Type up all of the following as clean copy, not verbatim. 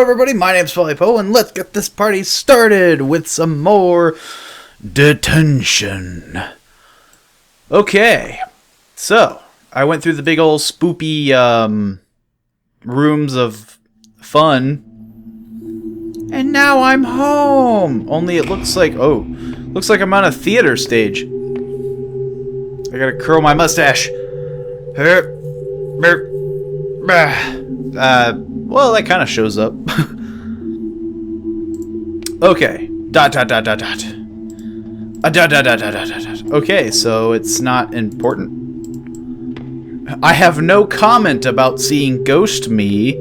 everybody, my name's PaulyPoe, and let's get this party started with some more Detention. Okay, so I went through the big old spoopy rooms of fun, and now I'm home. Only it looks like, looks like I'm on a theater stage. I gotta curl my mustache. Well, that kind of shows up. Okay. Okay, so it's not important. I have no comment about seeing ghost me.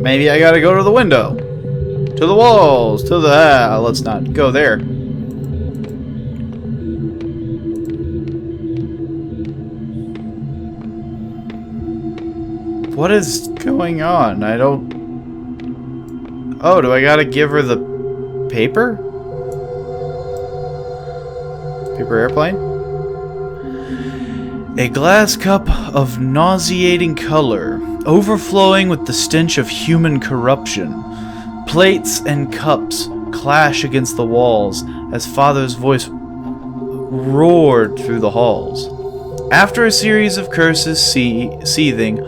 Maybe I gotta go to the window. To the walls. To the... let's not go there. What is going on? I don't... Oh, do I gotta give her the paper? Paper airplane? A glass cup of nauseating color, overflowing with the stench of human corruption. Plates and cups clash against the walls as Father's voice roared through the halls. After a series of curses seething,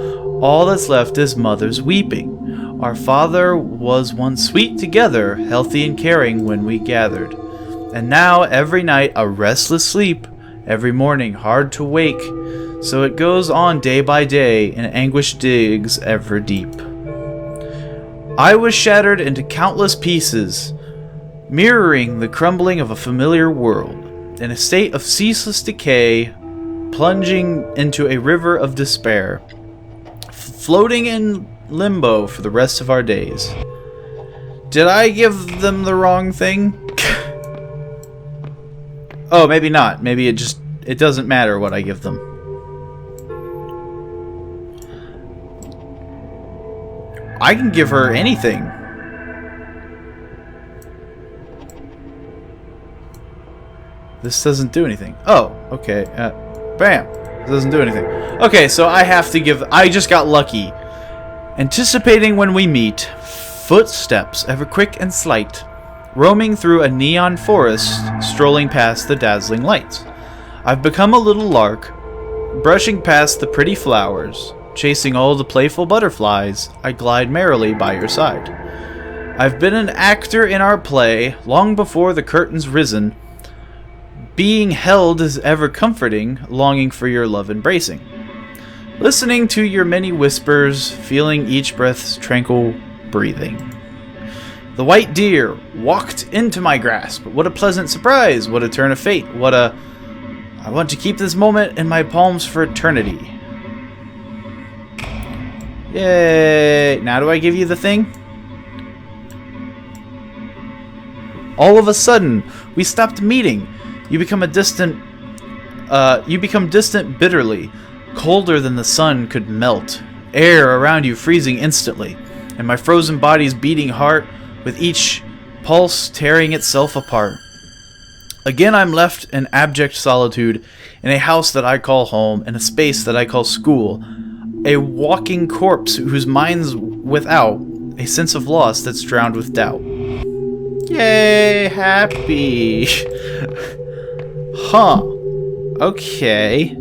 all that's left is Mother's weeping. Our Father was once sweet together, healthy and caring when we gathered. And now every night a restless sleep, every morning hard to wake, so it goes on day by day, and anguish digs ever deep. I was shattered into countless pieces, mirroring the crumbling of a familiar world, in a state of ceaseless decay, plunging into a river of despair, floating in limbo for the rest of our days. Did I give them the wrong thing? Oh, maybe not. Maybe it doesn't matter what I give them. I can give her anything. This doesn't do anything. Oh, okay. Bam. It doesn't do anything. Okay, so I have to give... I just got lucky. Anticipating when we meet, footsteps ever quick and slight, roaming through a neon forest, strolling past the dazzling lights. I've become a little lark, brushing past the pretty flowers, chasing all the playful butterflies. I glide merrily by your side. I've been an actor in our play, long before the curtain's risen. Being held is ever comforting, longing for your love embracing. Listening to your many whispers, feeling each breath's tranquil breathing. The white deer walked into my grasp. What a pleasant surprise. What a turn of fate. I want to keep this moment in my palms for eternity. Yay. Now do I give you the thing? All of a sudden, we stopped meeting. You become distant bitterly, colder than the sun could melt. Air around you freezing instantly, and my frozen body's beating heart with each pulse tearing itself apart. Again I'm left in abject solitude, in a house that I call home, in a space that I call school, a walking corpse whose mind's without, a sense of loss that's drowned with doubt. Yay, happy. Huh. Okay.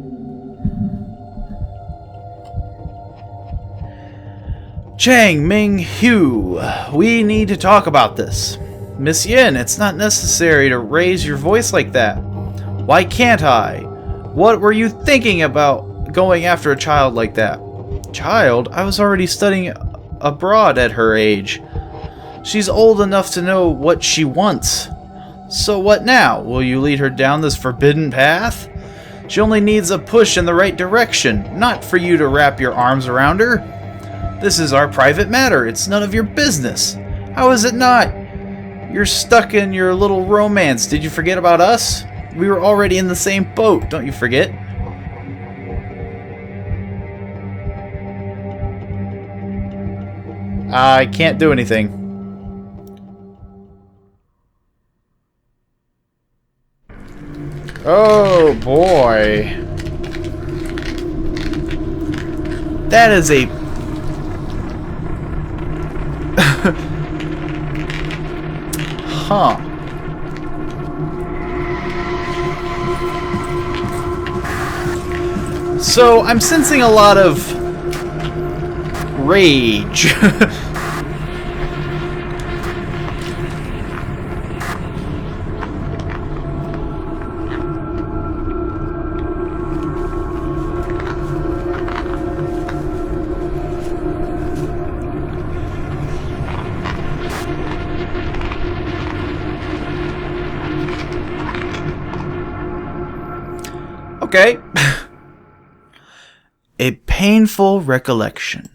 Chang Ming Hu, we need to talk about this. Miss Yin, it's not necessary to raise your voice like that. Why can't I? What were you thinking about going after a child like that? Child? I was already studying abroad at her age. She's old enough to know what she wants. So what now? Will you lead her down this forbidden path? She only needs a push in the right direction, not for you to wrap your arms around her. This is our private matter. It's none of your business. How is it not? You're stuck in your little romance. Did you forget about us? We were already in the same boat, don't you forget? I can't do anything. Oh boy. That is a... Huh. So, I'm sensing a lot of rage. Okay. A painful recollection.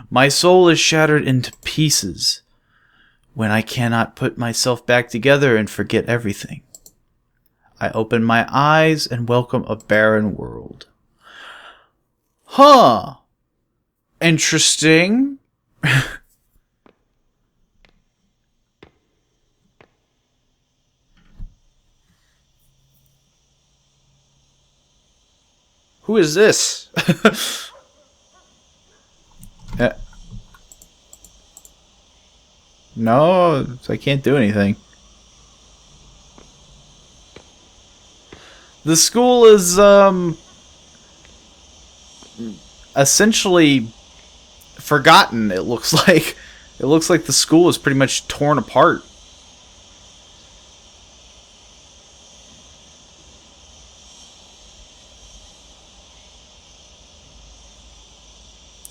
My soul is shattered into pieces when I cannot put myself back together and forget everything. I open my eyes and welcome a barren world. Huh. Interesting. Who is this? No, I can't do anything. The school is, essentially forgotten, it looks like. It looks like the school is pretty much torn apart.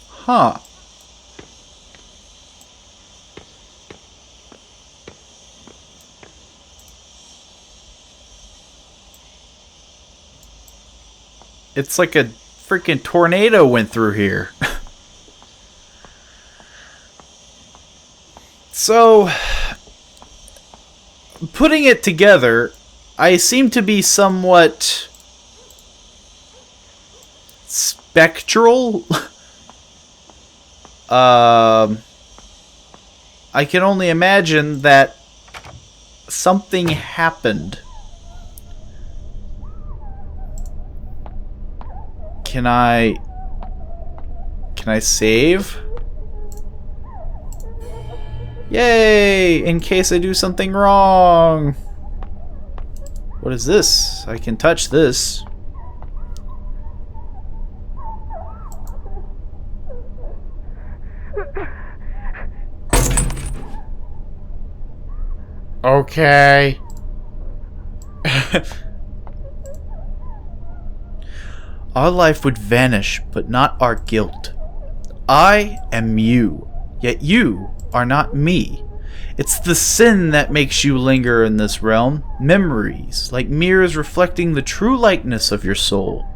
Huh. It's like a freaking tornado went through here. So, putting it together, I seem to be somewhat spectral. I can only imagine that something happened. Can I save? Yay! In case I do something wrong. What is this? I can touch this. Okay. Our life would vanish, but not our guilt. I am you, yet you are not me. It's the sin that makes you linger in this realm. Memories, like mirrors reflecting the true likeness of your soul.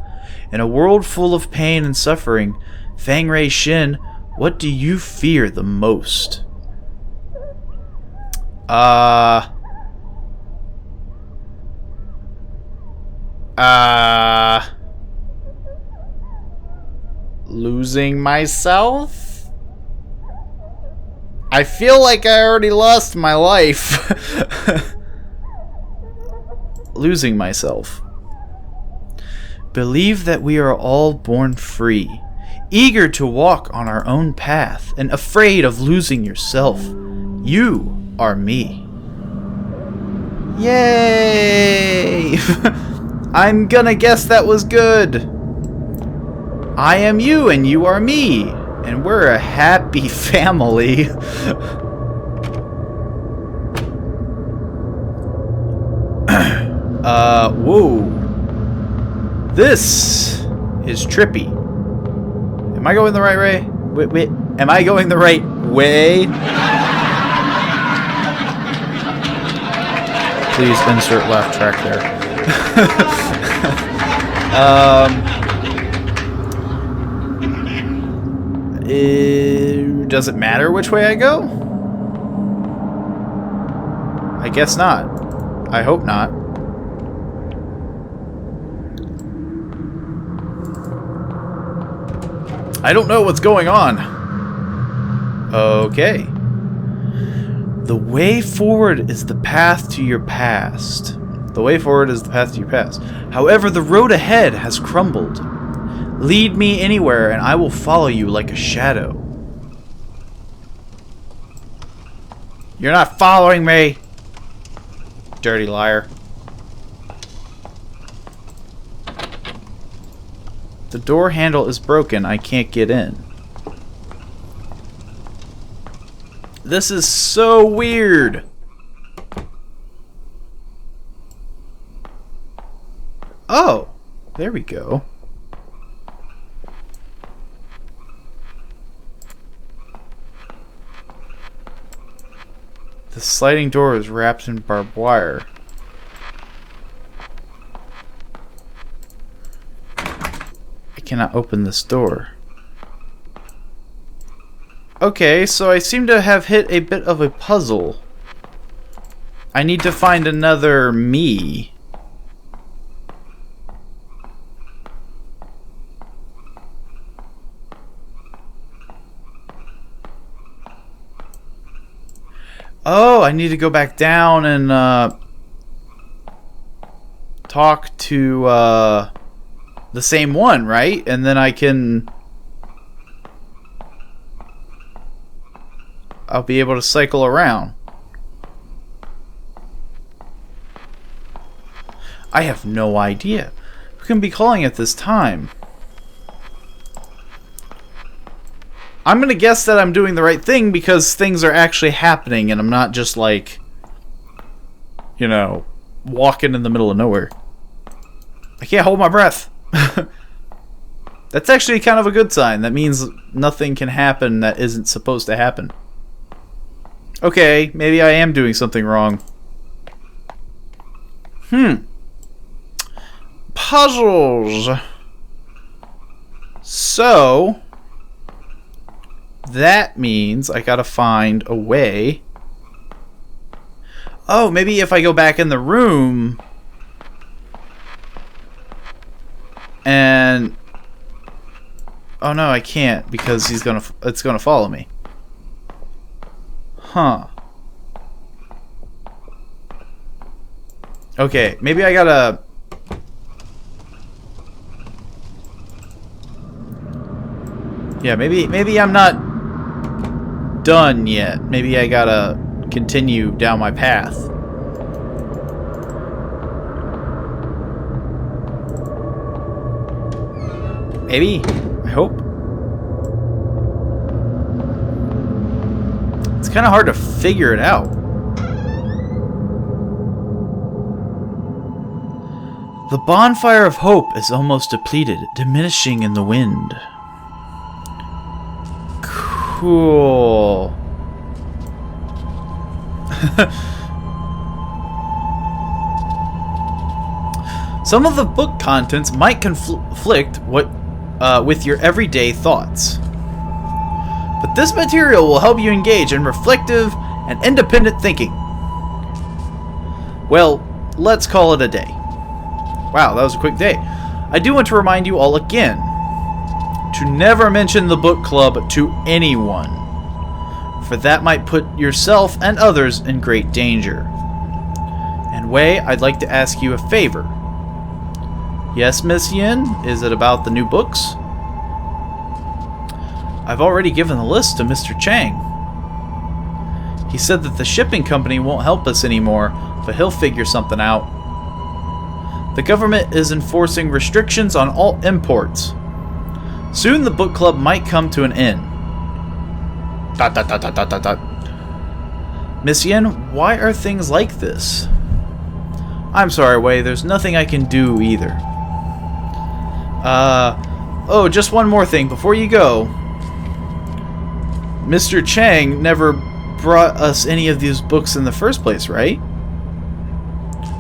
In a world full of pain and suffering, Fangray Shin, what do you fear the most? Losing myself? I feel like I already lost my life. Losing myself. Believe that we are all born free, eager to walk on our own path, and afraid of losing yourself. You are me. Yay! I'm gonna guess that was good. I am you and you are me, and we're a happy family. Whoa. This is trippy. Am I going the right way? Wait, am I going the right way? Please insert laugh track there. Does it matter which way I go? I guess not. I hope not. I don't know what's going on. Okay. The way forward is the path to your past. The way forward is the path to your past. However, the road ahead has crumbled. Lead me anywhere, and I will follow you like a shadow. You're not following me! Dirty liar. The door handle is broken. I can't get in. This is so weird. Oh, there we go. The sliding door is wrapped in barbed wire. I cannot open this door. Okay, so I seem to have hit a bit of a puzzle. I need to find another me. Oh, I need to go back down and talk to the same one, right? And then I can... I'll be able to cycle around. I have no idea. Who can be calling at this time? I'm gonna guess that I'm doing the right thing because things are actually happening and I'm not just like, you know, walking in the middle of nowhere. I can't hold my breath. That's actually kind of a good sign. That means nothing can happen that isn't supposed to happen. Okay, maybe I am doing something wrong. Puzzles. So, that means I gotta find a way. Oh, maybe if I go back in the room and... Oh no, I can't because it's gonna follow me. Huh. Okay, maybe I gotta... Yeah, maybe I'm not done yet. Maybe I gotta continue down my path. Maybe? I hope. It's kind of hard to figure it out. The bonfire of hope is almost depleted, diminishing in the wind. Cool. Some of the book contents might conflict with your everyday thoughts. But this material will help you engage in reflective and independent thinking. Well, let's call it a day. Wow, that was a quick day. I do want to remind you all again to never mention the book club to anyone, for that might put yourself and others in great danger. And Wei, I'd like to ask you a favor. Yes, Miss Yin? Is it about the new books? I've already given the list to Mr. Chang. He said that the shipping company won't help us anymore, but he'll figure something out. The government is enforcing restrictions on all imports. Soon the book club might come to an end. ... Miss Yin, why are things like this? I'm sorry, Wei, there's nothing I can do either. Oh, just one more thing before you go. Mr. Chang never brought us any of these books in the first place, right?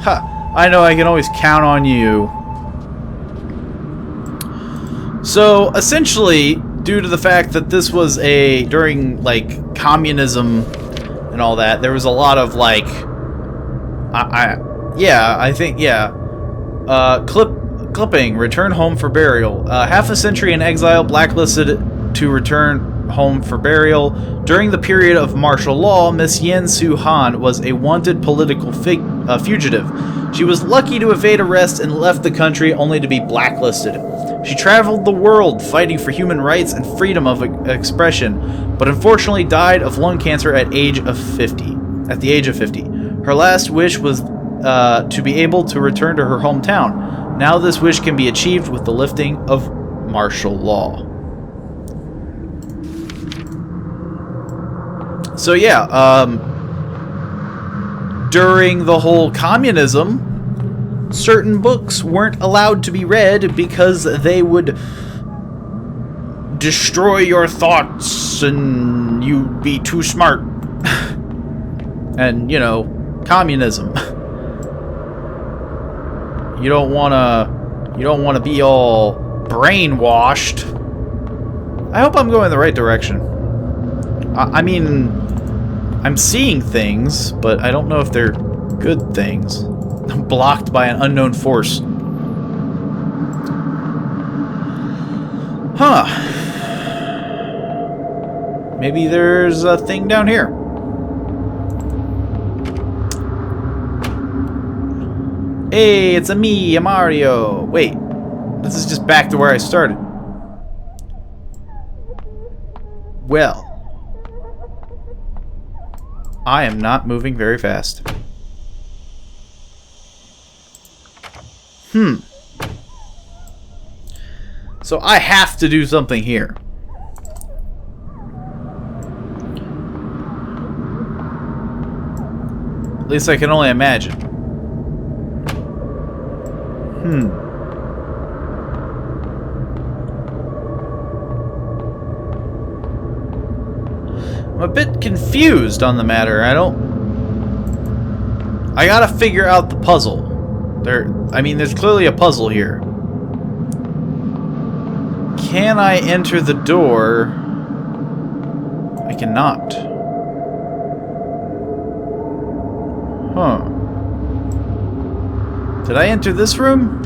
Ha, I know I can always count on you. So, essentially, due to the fact that this was during, like, communism and all that, there was a lot of, like, clipping, return home for burial. Half a century in exile, blacklisted to return home for burial. During the period of martial law, Miss Yen Su Han was a wanted political fugitive. She was lucky to evade arrest and left the country only to be blacklisted. She traveled the world fighting for human rights and freedom of expression, but unfortunately died of lung cancer at the age of 50. Her last wish was to be able to return to her hometown. Now this wish can be achieved with the lifting of martial law. So yeah, during the whole communism, certain books weren't allowed to be read because they would destroy your thoughts and you'd be too smart. And, you know, communism. You don't wanna be all brainwashed. I hope I'm going the right direction. I mean, I'm seeing things, but I don't know if they're good things. I'm blocked by an unknown force. Huh. Maybe there's a thing down here. Hey, it's me, Mario. Wait, this is just back to where I started. Well, I am not moving very fast. So I have to do something here. At least I can only imagine. I'm a bit confused on the matter. I gotta figure out the puzzle. There's clearly a puzzle here. Can I enter the door? I cannot. Huh. Did I enter this room?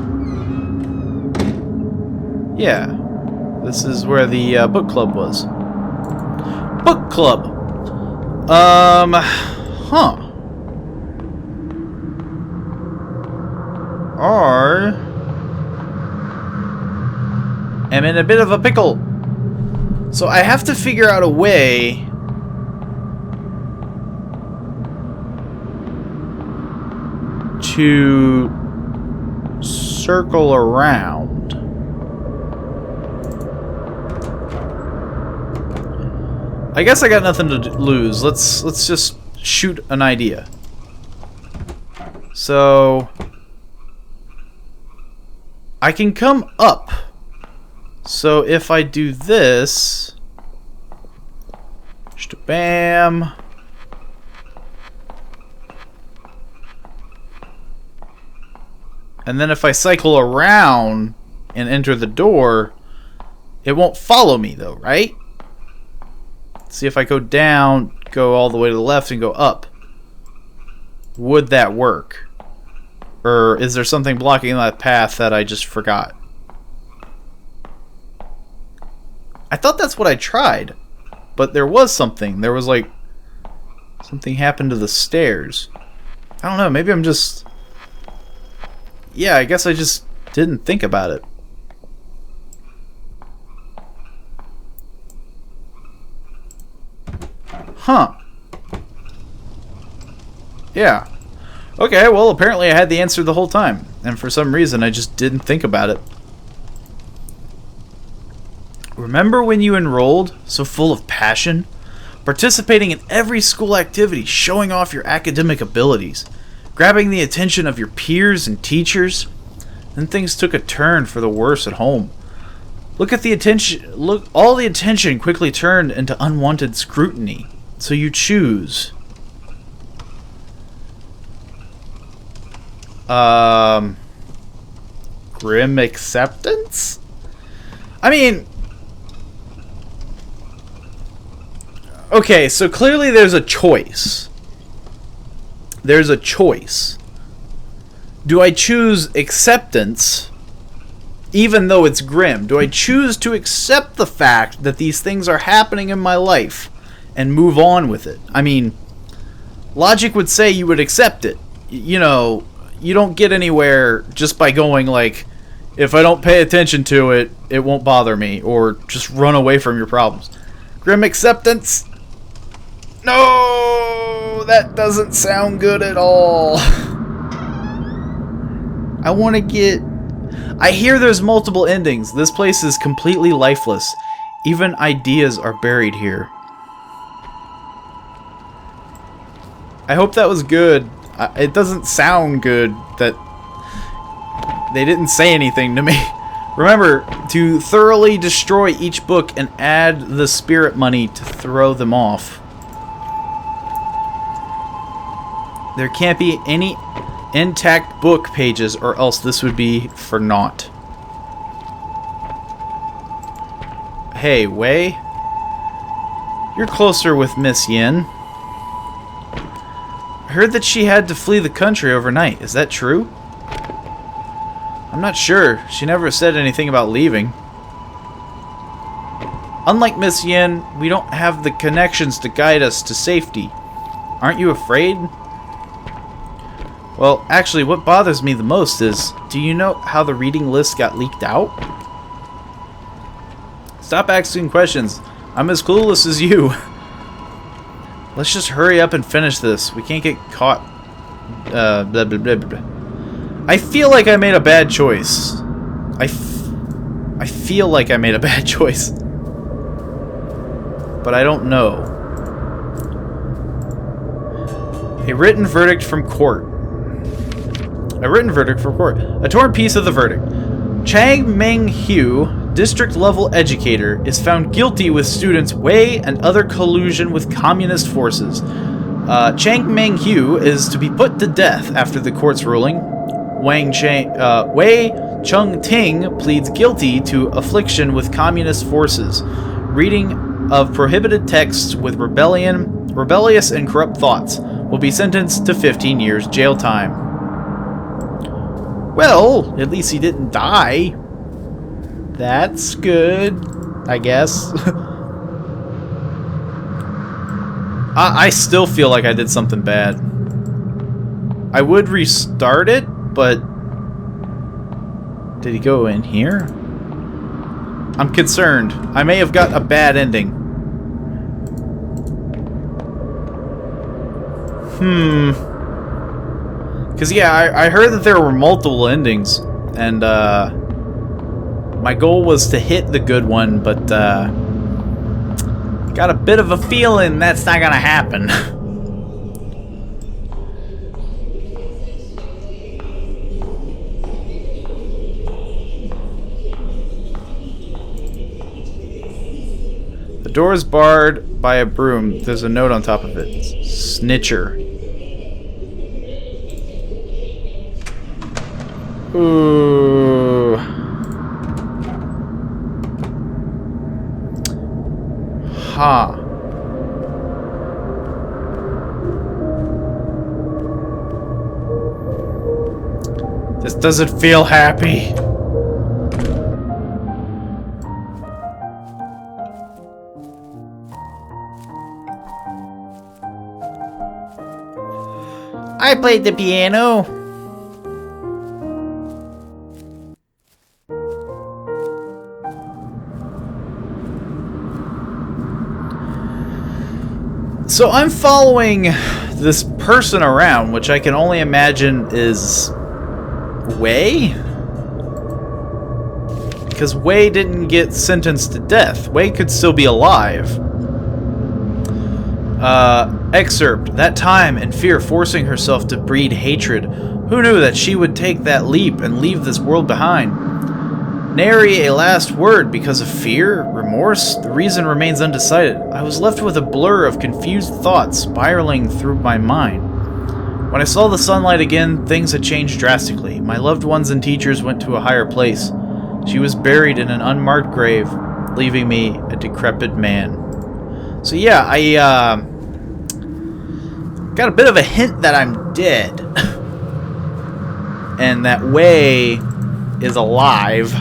Yeah. This is where the book club was. Book club. Huh. Or am in a bit of a pickle. So I have to figure out a way to circle around. I guess I got nothing to lose. Let's just shoot an idea. So I can come up. So if I do this, bam. And then if I cycle around and enter the door, it won't follow me though, right? See if I go down, go all the way to the left, and go up. Would that work? Or is there something blocking that path that I just forgot? I thought that's what I tried. But there was something. There was like... something happened to the stairs. I don't know, maybe I'm just... yeah, I guess I just didn't think about it. Huh. Yeah. Okay, well, apparently I had the answer the whole time. And for some reason, I just didn't think about it. Remember when you enrolled, so full of passion? Participating in every school activity, showing off your academic abilities, grabbing the attention of your peers and teachers? Then things took a turn for the worse at home. All the attention quickly turned into unwanted scrutiny. So you choose. Grim acceptance? I mean... okay, so clearly there's a choice. There's a choice. Do I choose acceptance, even though it's grim? Do I choose to accept the fact that these things are happening in my life and move on with it? I mean, logic would say you would accept it. You know, you don't get anywhere just by going like, if I don't pay attention to it, it won't bother me, or just run away from your problems. Grim acceptance? No, that doesn't sound good at all. I want to get... I hear there's multiple endings. This place is completely lifeless. Even ideas are buried here. I hope that was good. It doesn't sound good that they didn't say anything to me. Remember to thoroughly destroy each book and add the spirit money to throw them off. There can't be any intact book pages, or else this would be for naught. Hey, Wei. You're closer with Miss Yin. I heard that she had to flee the country overnight. Is that true? I'm not sure. She never said anything about leaving. Unlike Miss Yin, we don't have the connections to guide us to safety. Aren't you afraid? Well, actually, what bothers me the most is, do you know how the reading list got leaked out? Stop asking questions. I'm as clueless as you. Let's just hurry up and finish this. We can't get caught. Blah, blah, blah, blah, blah. I feel like I made a bad choice. I feel like I made a bad choice. But I don't know. A written verdict from court. A written verdict from court. A torn piece of the verdict. Chang Meng-hu, district-level educator, is found guilty with students Wei and other collusion with communist forces. Chang Meng-hu is to be put to death after the court's ruling. Wei Chung-ting pleads guilty to affliction with communist forces, reading of prohibited texts with rebellious and corrupt thoughts, will be sentenced to 15 years jail time. Well, at least he didn't die. That's good, I guess. I still feel like I did something bad. I would restart it, but... Did he go in here? I'm concerned. I may have got a bad ending. Because, yeah, I heard that there were multiple endings, and, my goal was to hit the good one, but, got a bit of a feeling that's not gonna happen. The door is barred by a broom. There's a note on top of it. Snitcher. Ooh. Ha. This doesn't feel happy. I played the piano. So I'm following this person around, which I can only imagine is Wei? Because Wei didn't get sentenced to death. Wei could still be alive. Excerpt. That time, in fear, forcing herself to breed hatred. Who knew that she would take that leap and leave this world behind? Nary a last word because of fear, remorse, the reason remains undecided. I was left with a blur of confused thoughts spiraling through my mind. When I saw the sunlight again, things had changed drastically. My loved ones and teachers went to a higher place. She was buried in an unmarked grave, leaving me a decrepit man. So yeah, I got a bit of a hint that I'm dead. And that Wei is alive.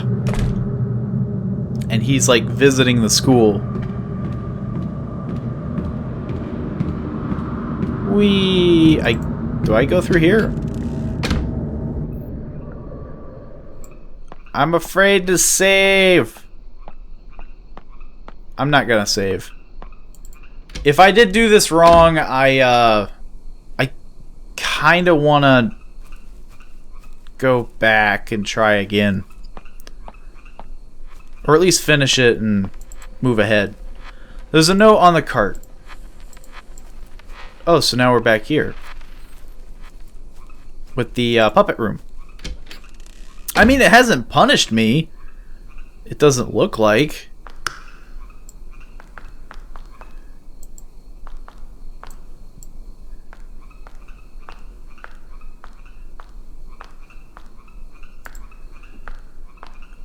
and he's like visiting the school. Do I go through here? I'm afraid to save. I'm not gonna save. If I did do this wrong, I kind of want to go back and try again. Or at least finish it and move ahead. There's a note on the cart. Oh, so now we're back here. With the puppet room. I mean, it hasn't punished me. It doesn't look like.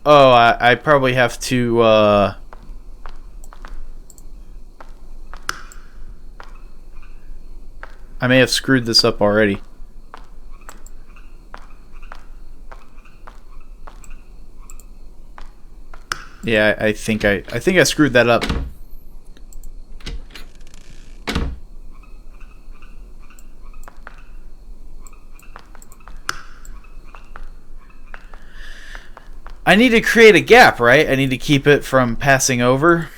Oh, I probably have to, I may have screwed this up already. Yeah, I think I screwed that up. I need to create a gap, right? I need to keep it from passing over.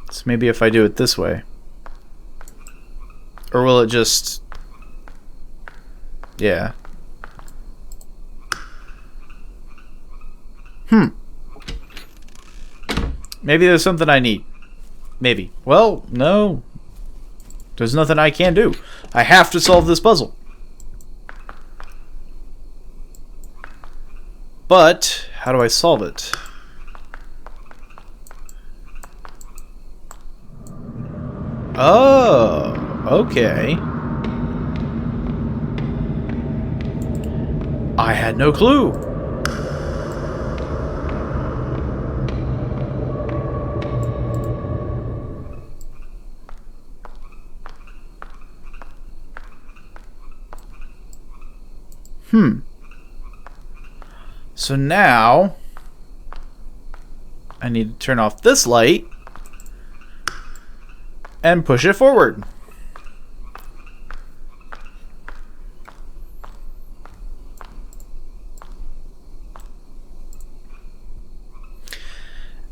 So maybe if I do it this way. Or will it just... Yeah. Maybe there's something I need. Maybe. Well, no. There's nothing I can do. I have to solve this puzzle. But, how do I solve it? Oh, okay. I had no clue. So now I need to turn off this light and push it forward.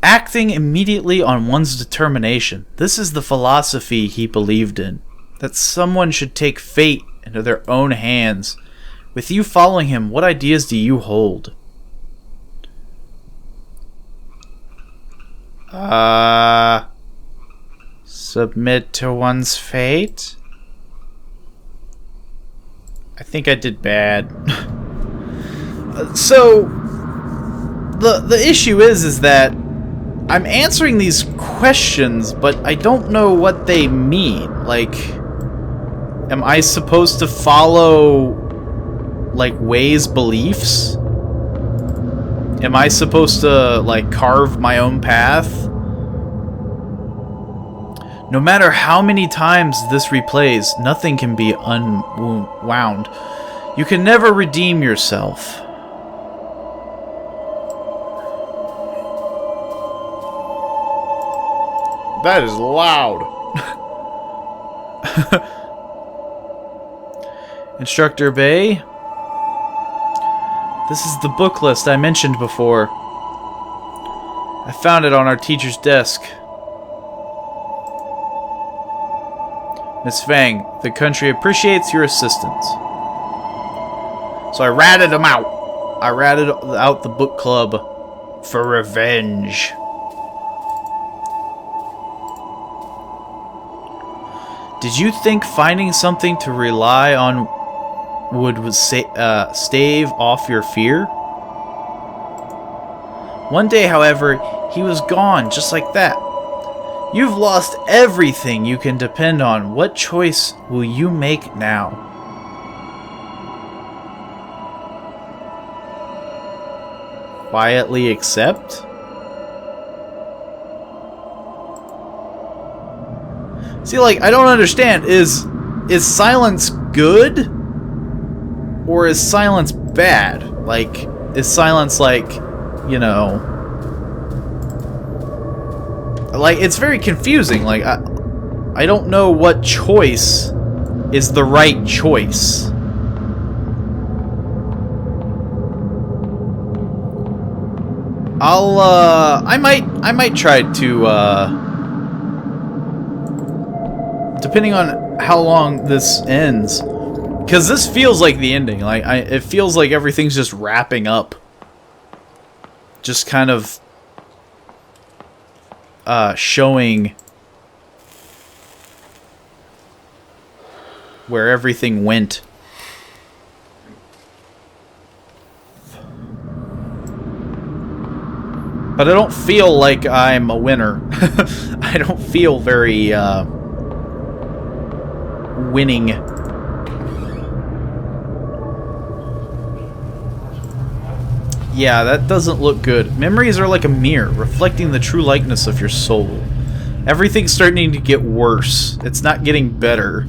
Acting immediately on one's determination. This is the philosophy he believed in. That someone should take fate into their own hands. With you following him, what ideas do you hold? Submit to one's fate? I think I did bad. So, the issue is that I'm answering these questions, but I don't know what they mean. Like, am I supposed to follow, like, Way's beliefs? Am I supposed to, like, carve my own path? No matter how many times this replays, nothing can be unwound. You can never redeem yourself. That is loud. Instructor Bay. This is the book list I mentioned before. I found it on our teacher's desk. Miss Fang, the country appreciates your assistance. So I ratted them out. I ratted out the book club for revenge. Did you think finding something to rely on would stave off your fear? One day, however, he was gone just like that. You've lost everything you can depend on. What choice will you make now? Quietly accept? See, like, I don't understand. Is silence good? Or is silence bad? Like, is silence like, you know... Like, it's very confusing. Like, I don't know what choice is the right choice. I might try to, depending on how long this ends, because this feels like the ending. Like, it feels like everything's just wrapping up. Just kind of, showing where everything went. But I don't feel like I'm a winner. I don't feel very, winning. Yeah, that doesn't look good. Memories are like a mirror, reflecting the true likeness of your soul. Everything's starting to get worse. It's not getting better.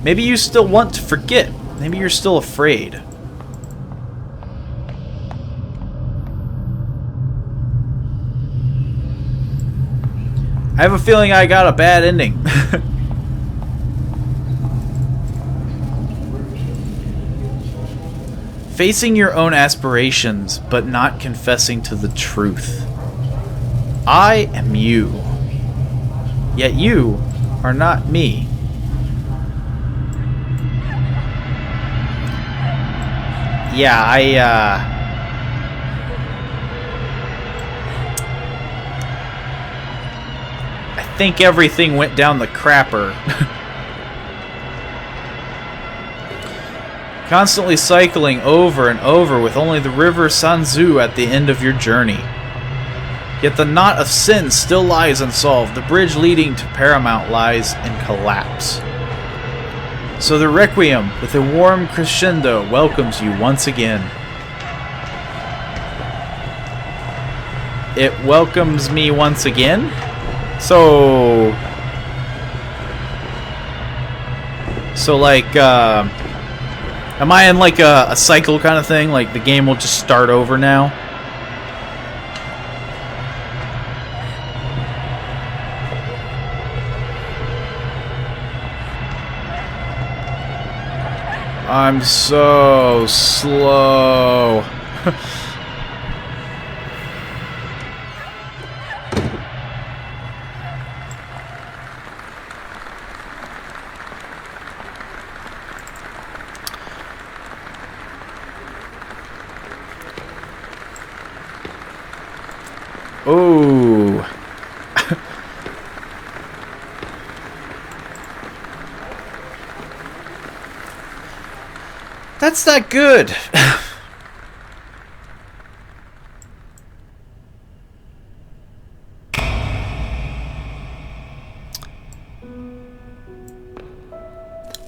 Maybe you still want to forget. Maybe you're still afraid. I have a feeling I got a bad ending. Facing your own aspirations, but not confessing to the truth. I am you. Yet you are not me. Yeah, I think everything went down the crapper. Constantly cycling over and over with only the river Sanzu at the end of your journey. Yet the knot of sin still lies unsolved. The bridge leading to Paramount lies in collapse. So the Requiem, with a warm crescendo, welcomes you once again. It welcomes me once again? So like, am I in like a cycle kind of thing? Like the game will just start over now? I'm so slow. Oh. That's not good.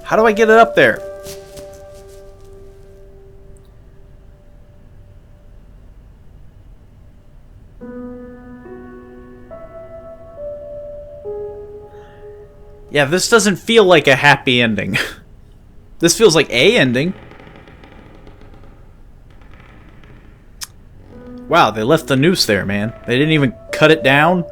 How do I get it up there? Yeah, this doesn't feel like a happy ending. This feels like a ending. Wow, they left the noose there, man. They didn't even cut it down.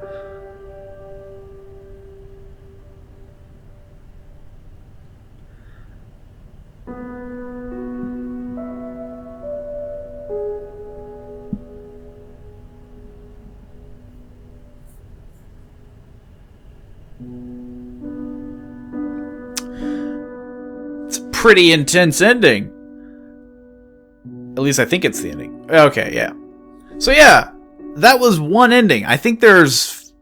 It's a pretty intense ending. At least I think it's the ending. Okay, yeah. So yeah, that was one ending. I think there's,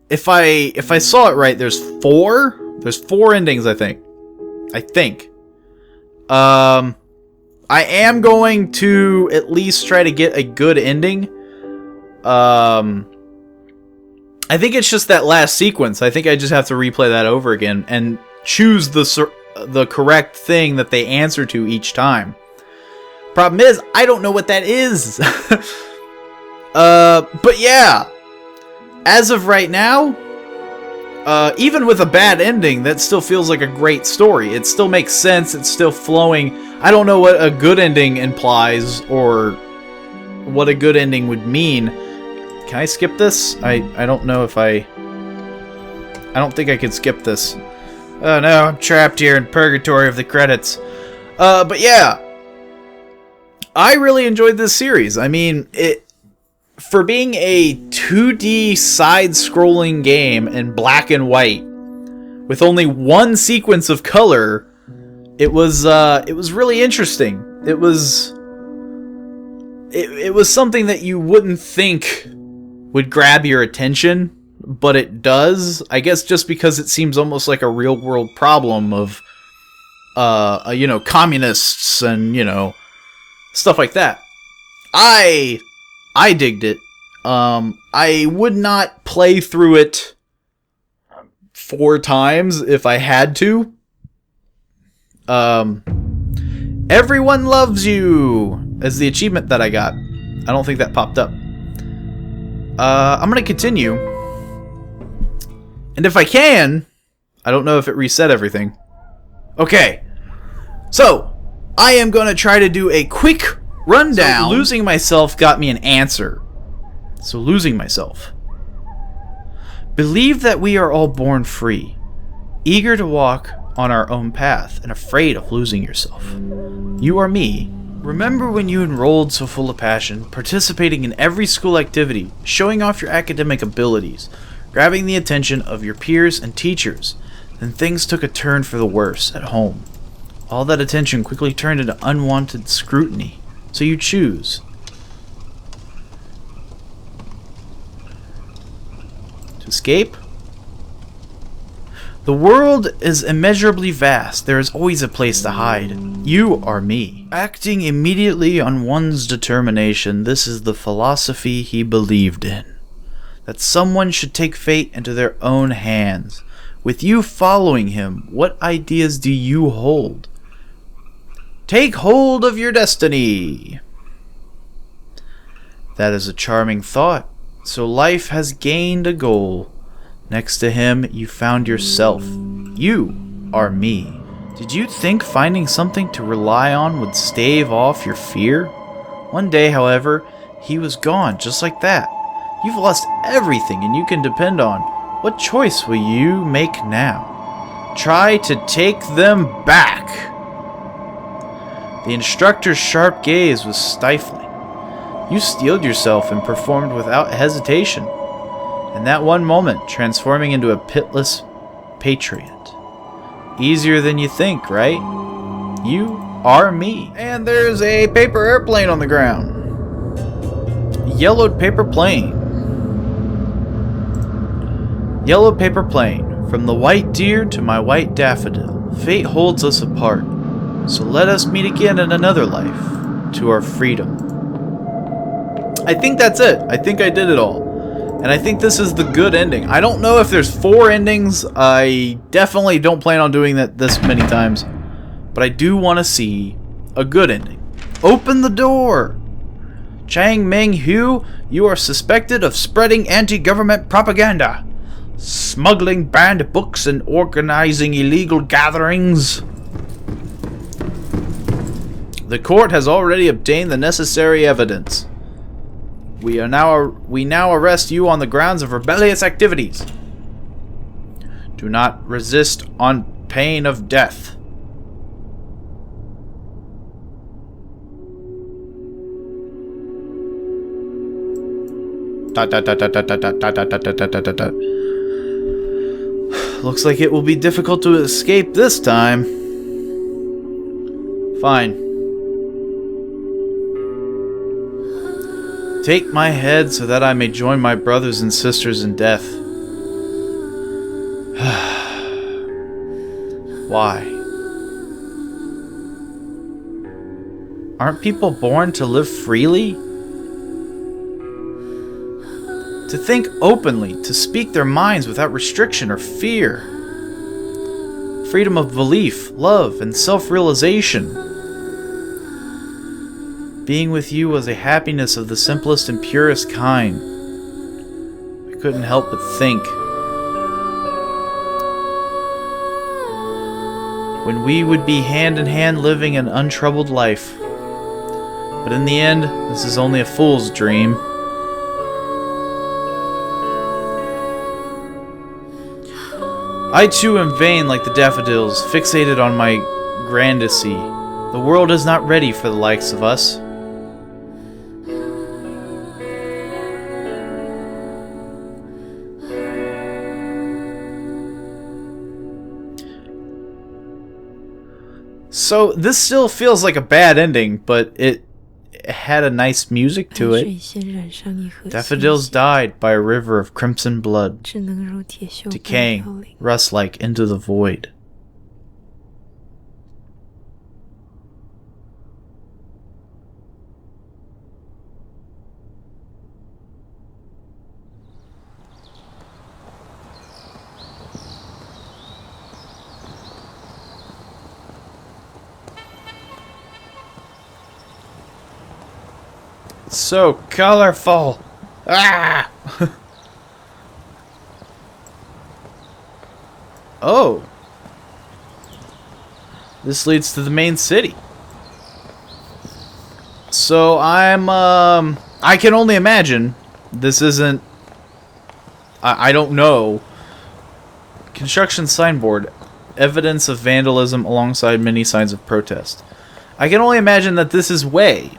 if I saw it right, there's four. There's four endings, I think. I am going to at least try to get a good ending. I think it's just that last sequence. I think I just have to replay that over again and choose the correct thing that they answer to each time. Problem is, I don't know what that is. But yeah, as of right now, even with a bad ending, that still feels like a great story. It still makes sense. It's still flowing. I don't know what a good ending implies or what a good ending would mean. Can I skip this? I don't know if I don't think I could skip this. Oh no, I'm trapped here in purgatory of the credits. But yeah, I really enjoyed this series. I mean, for being a 2D side-scrolling game in black and white with only one sequence of color, it was really interesting. It was something that you wouldn't think would grab your attention, but it does. I guess just because it seems almost like a real-world problem of communists and, stuff like that. I digged it. I would not play through it 4 times if I had to. Everyone loves you as the achievement that I got. I don't think that popped up. I'm gonna continue. And if I can, I don't know if it reset everything. Okay. So, I am gonna try to do a quick rundown. So, losing myself got me an answer. So, losing myself. Believe that we are all born free, eager to walk on our own path, and afraid of losing yourself. You are me. Remember when you enrolled so full of passion, participating in every school activity, showing off your academic abilities, grabbing the attention of your peers and teachers. Then things took a turn for the worse at home. All that attention quickly turned into unwanted scrutiny. So you choose to escape. The world is immeasurably vast. There is always a place to hide. You are me. Acting immediately on one's determination, this is the philosophy he believed in. That someone should take fate into their own hands. With you following him, what ideas do you hold? Take hold of your destiny. That is a charming thought. So life has gained a goal. Next to him, you found yourself. You are me. Did you think finding something to rely on would stave off your fear? One day, however, he was gone just like that. You've lost everything and you can depend on. What choice will you make now? Try to take them back. The instructor's sharp gaze was stifling. You steeled yourself and performed without hesitation. In that one moment, transforming into a pitless patriot. Easier than you think, right? You are me. And there's a paper airplane on the ground. Yellowed paper plane. Yellow paper plane. From the white deer to my white daffodil. Fate holds us apart. So let us meet again in another life. To our freedom. I think that's it. I think I did it all. And I think this is the good ending. I don't know if there's 4 endings. I definitely don't plan on doing that this many times. But I do want to see a good ending. Open the door! Chang Meng Hu, you are suspected of spreading anti-government propaganda, smuggling banned books and organizing illegal gatherings. The court has already obtained the necessary evidence. We now arrest you on the grounds of rebellious activities. Do not resist on pain of death. Looks like it will be difficult to escape this time. Fine. Take my head so that I may join my brothers and sisters in death. Why? Aren't people born to live freely? To think openly, to speak their minds without restriction or fear. Freedom of belief, love, and self-realization. Being with you was a happiness of the simplest and purest kind. I couldn't help but think. when we would be hand in hand living an untroubled life. But in the end, this is only a fool's dream. I too am vain like the daffodils, fixated on my grandicy. The world is not ready for the likes of us. So this still feels like a bad ending, but it had a nice music to it. Daffodils died by a river of crimson blood, decaying, rust-like into the void. So colorful. Ah! Oh. This leads to the main city. So I can only imagine this isn't I don't know. Construction signboard. Evidence of vandalism alongside many signs of protest. I can only imagine that this is Wei.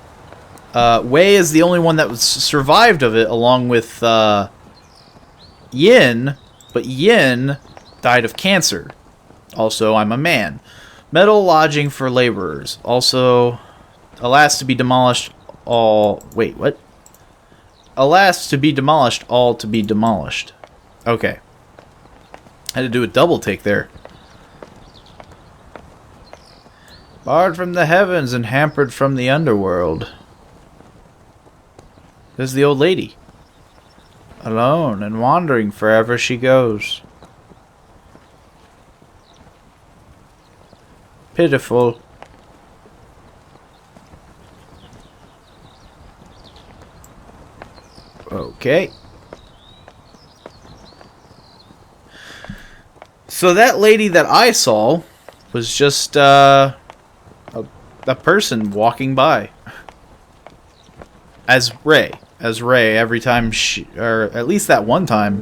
Wei is the only one that was survived of it, along with Yin, but Yin died of cancer. Also, I'm a man. Metal lodging for laborers. Also, alas to be demolished all... Wait, what? Alas to be demolished, all to be demolished. Okay. I had to do a double take there. Barred from the heavens and hampered from the underworld. There's the old lady. Alone and wandering forever she goes. Pitiful. Okay. So that lady that I saw was just a person walking by. As Ray every time she, or at least that one time.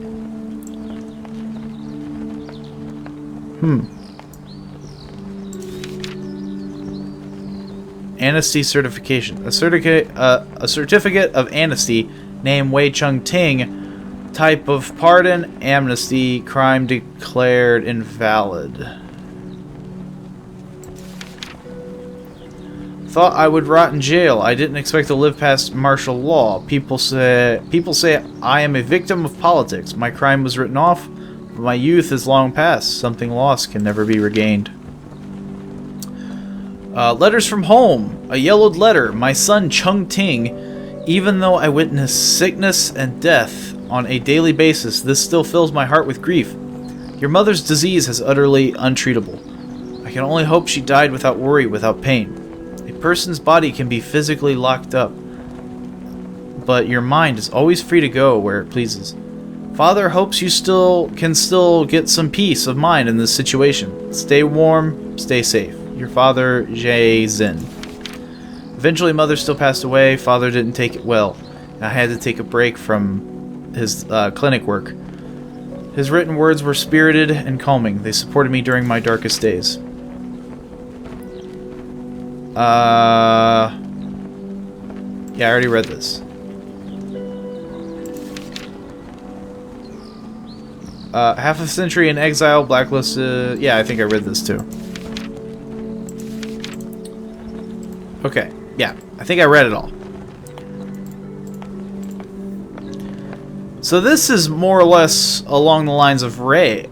Amnesty certification. A certificate of amnesty. Name Wei Chung Ting. Type of pardon. Amnesty. Crime declared invalid. Thought I would rot in jail. I didn't expect to live past martial law. People say I am a victim of politics. My crime was written off, but my youth is long past. Something lost can never be regained. Letters from home. A yellowed letter. My son Chung Ting. Even though I witness sickness and death on a daily basis, this still fills my heart with grief. Your mother's disease is utterly untreatable. I can only hope she died without worry, without pain. A person's body can be physically locked up, but your mind is always free to go where it pleases. Father hopes you can still get some peace of mind in this situation. Stay warm, stay safe. Your father, Jae Zin. Eventually, mother still passed away. Father didn't take it well. I had to take a break from his clinic work. His written words were spirited and calming. They supported me during my darkest days. Yeah, I already read this. Half a century in exile, blacklisted. Yeah, I think I read this too. Okay, yeah, I think I read it all. So this is more or less along the lines of Wei's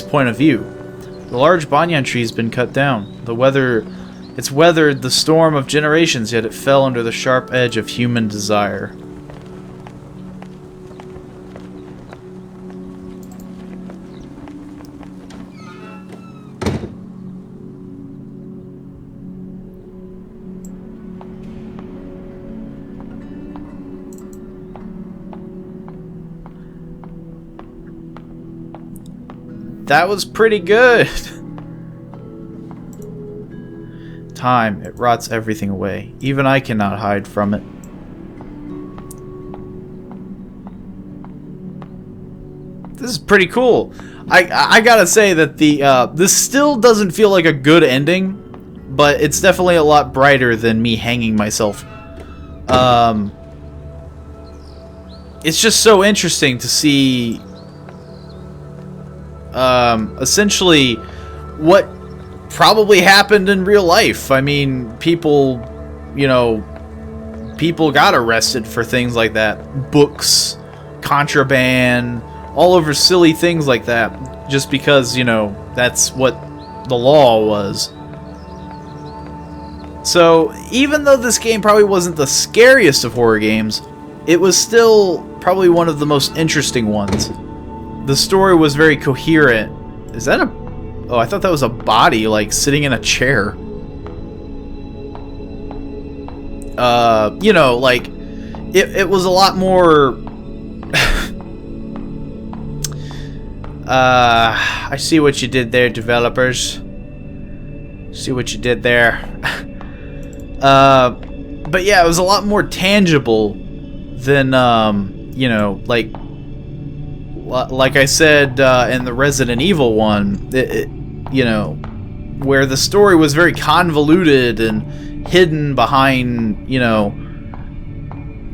point of view. The large banyan tree has been cut down. It's weathered the storm of generations, yet it fell under the sharp edge of human desire. That was pretty good. Time, it rots everything away. Even I cannot hide from it. This is pretty cool. I gotta say that this still doesn't feel like a good ending, but it's definitely a lot brighter than me hanging myself. It's just so interesting to see essentially what probably happened in real life. I mean, people got arrested for things like that. Books, contraband, all over silly things like that, just because, that's what the law was. So, even though this game probably wasn't the scariest of horror games, it was still probably one of the most interesting ones. The story was very coherent. Is that a... Oh, I thought that was a body, like, sitting in a chair. Like, it was a lot more... I see what you did there, developers. See what you did there. But yeah, it was a lot more tangible than, like I said in the Resident Evil one, where the story was very convoluted and hidden behind,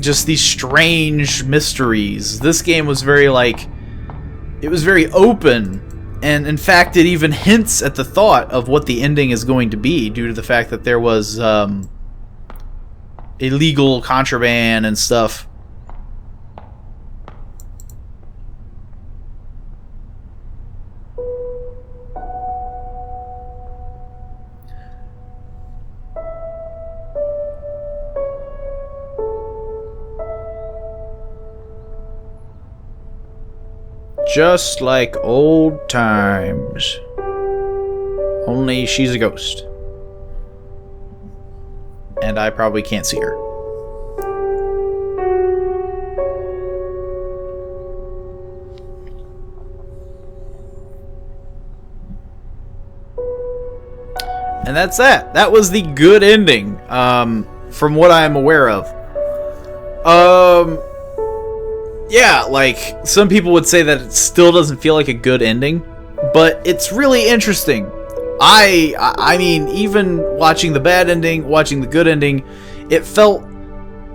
just these strange mysteries. This game was very, it was very open, and in fact it even hints at the thought of what the ending is going to be, due to the fact that there was illegal contraband and stuff. Just like old times. Only she's a ghost. And I probably can't see her. And that's that. That was the good ending, from what I am aware of. Yeah, like, some people would say that it still doesn't feel like a good ending, but it's really interesting. I mean, even watching the bad ending, watching the good ending, it felt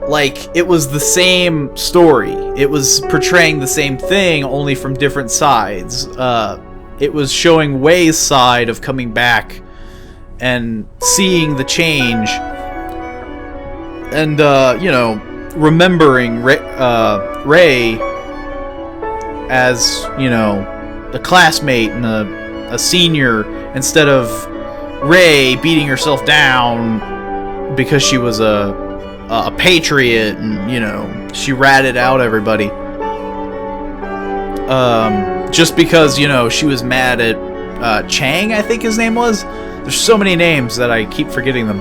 like it was the same story. It was portraying the same thing, only from different sides. It was showing Way's side of coming back and seeing the change, and, remembering Ray as, a classmate and a senior, instead of Ray beating herself down because she was a patriot and, she ratted out everybody. Just because, she was mad at Chang, I think his name was. There's so many names that I keep forgetting them.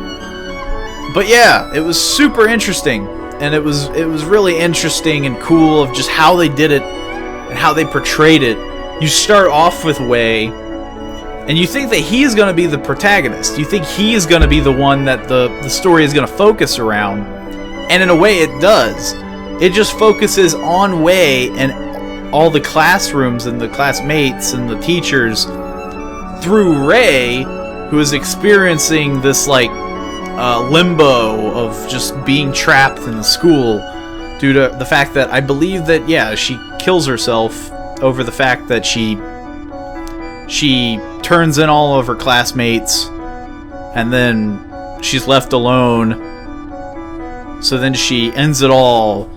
But yeah, it was super interesting. And it was really interesting and cool of just how they did it and how they portrayed it. You start off with Wei, and you think that he's going to be the protagonist. You think he is going to be the one that the story is going to focus around. And in a way it does. It just focuses on Wei and all the classrooms and the classmates and the teachers through Ray, who is experiencing this, limbo of just being trapped in the school due to the fact that I believe that, yeah, she kills herself over the fact that she turns in all of her classmates and then she's left alone. So then she ends it all.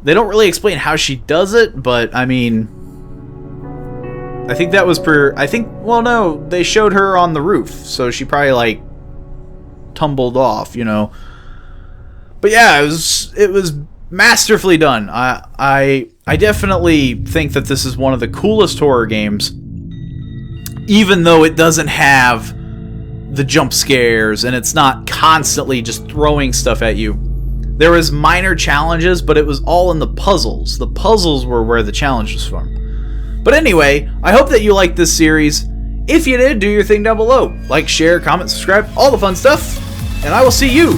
They don't really explain how she does it, but I mean, I think that was well, no, they showed her on the roof, so she probably tumbled off, But yeah, it was masterfully done. I definitely think that this is one of the coolest horror games, even though it doesn't have the jump scares and it's not constantly just throwing stuff at you. There was minor challenges, but it was all in the puzzles. The puzzles were where the challenge was from. But anyway, I hope that you liked this series. If you did, do your thing down below. Like, share, comment, subscribe, all the fun stuff. And I will see you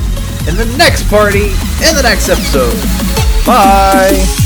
in the next party in the next episode. Bye!